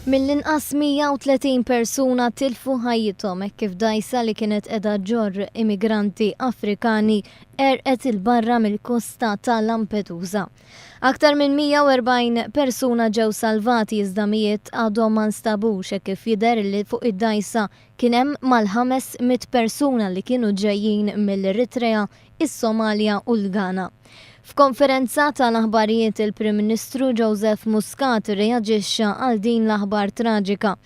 Mill-inqas 130 persuna tilfu ħajjithom hekk kif dgħajsa li kienet qiegħda ġorr immigranti Afrikani għerqet il-barra mill-kosta ta' Lampedusa. Aktar minn 140 persuna ġew salvati iżda mijiet għadhom ma nstabux hekk kif jidher li fuq id-dgħajsa kien hemm mal-500 persuna li kienu ġejjin mill-Eritrea, is-Somalja u l-Ghana. F'konferenza tal-aħbarijiet il-Prim Ministru Joseph Muscat reaġixxa għal din l-aħbar traġika.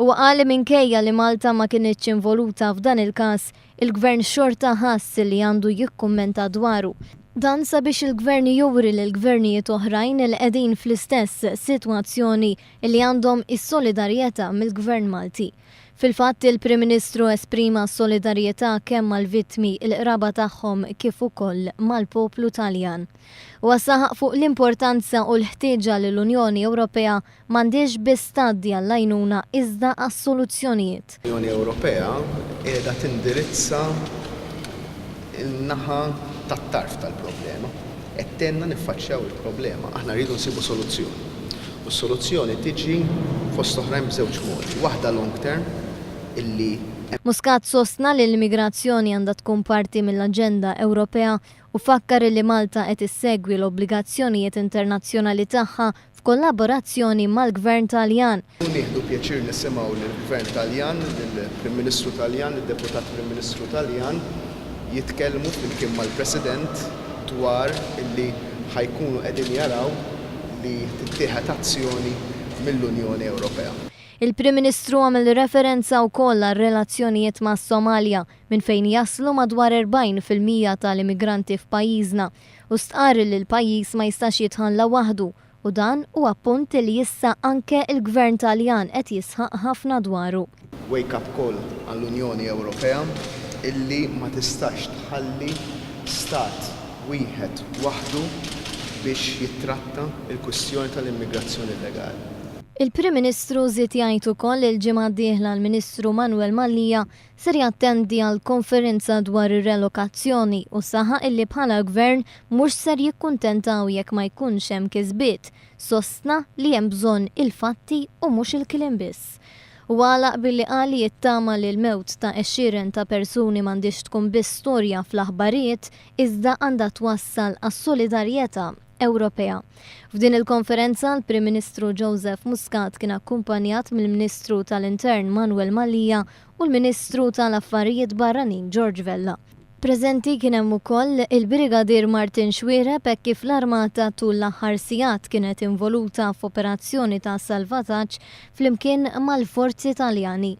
U qal minkejja li Malta ma kienitx involuta f'dan il-każ, il-Gvern xorta ħass li għandu jikkummenta dwaru. Dan sabiex il-Gvern juri lil gvernijiet oħrajn li qegħdin fl-istess sitwazzjoni li għandhom is-solidarjetà mill-Gvern Malti. Fil-fatt il-Prim Ministru esprima solidarjetà kemm mal-vittmi il-qraba tagħhom kif ukoll mal-poplu Taljan. U saħaq fuq l-importanza u l-ħtieġa li l-Unjoni Ewropea m'għandix biss tgħaddi għall-għajnuna iżda għas-soluzzjonijiet. L-Unjoni Ewropea qiegħda tindirizza il-naħa tat-tarf tal-problema. Qed tenna niffaċċjaw il-problema, aħna rridu nsibu soluzzjoni. U s-soluzzjoni tiġi fost oħrajn b'żewġ modi. Waħda long term illi Muscat sostna li l-immigrazzjoni għandha tkun parti mill-Aġenda Ewropea u fakkar li Malta qed issegwi l-obbligazzjonijiet internazzjonali tagħha f'kollaborazzjoni mal-Gvern Taljan. Nieħdu pjaċir nisimgħu lill-Gvern Taljan, lill-Prim Ministru Taljan, id-Deputat Prim Ministru Taljan jitkellmu flimkien mal-President dwar illi ħajkunu qegħdin jaraw li tittieħed azzjoni mill-Unjoni Ewropea. Il-Prim Ministru għamel referenza wkoll għar-relazzjonijiet ma' Somalja minn fejn jaslu madwar 40% tal-immigranti f'pajjiżna u stqar li l-pajjiż ma jistax jitħalla waħdu u dan huwa punt li issa anke il-Gvern Taljan qed jisħaq ħafna dwaru. Wake up call għall-Unjoni Ewropea illi ma tistax tħalli stat wieħed waħdu biex jittratta il-kwistjoni tal-immigrazzjoni illegali. Il-Prim Ministru żied jgħid ukoll il-ġimgħa d-dieħla l-Ministru Manuel Mallija ser jattendi għal konferenza dwar ir-relokazzjoni u saħaq illi bħala gvern mhux ser jikkuntentaw jekk ma jkunx hemm kisbiet, sostna li hemm bżonn il-fatti u mhux il-kliem biss. U għalaq billi qal jittama li l-mewt ta' għexieren ta' persuni m'għandix tkun biss storja fl-aħbarijiet iżda għandha twassal għas-solidarjetà Ewropea. F'din il-konferenza l-Prim Ministru Joseph Muscat kien akkumpanjat mill-Ministru tal-Intern Manuel Mallija u l-Ministru tal-Affarijiet Barranin George Vella. Preżenti kien hemm ukoll il-Brigadier Martin Xwiereb hekk kif l-Armata tul l-aħħar sigħat kienet involuta f'operazzjoni ta' salvataġġ flimkien mal-forzi Taljani.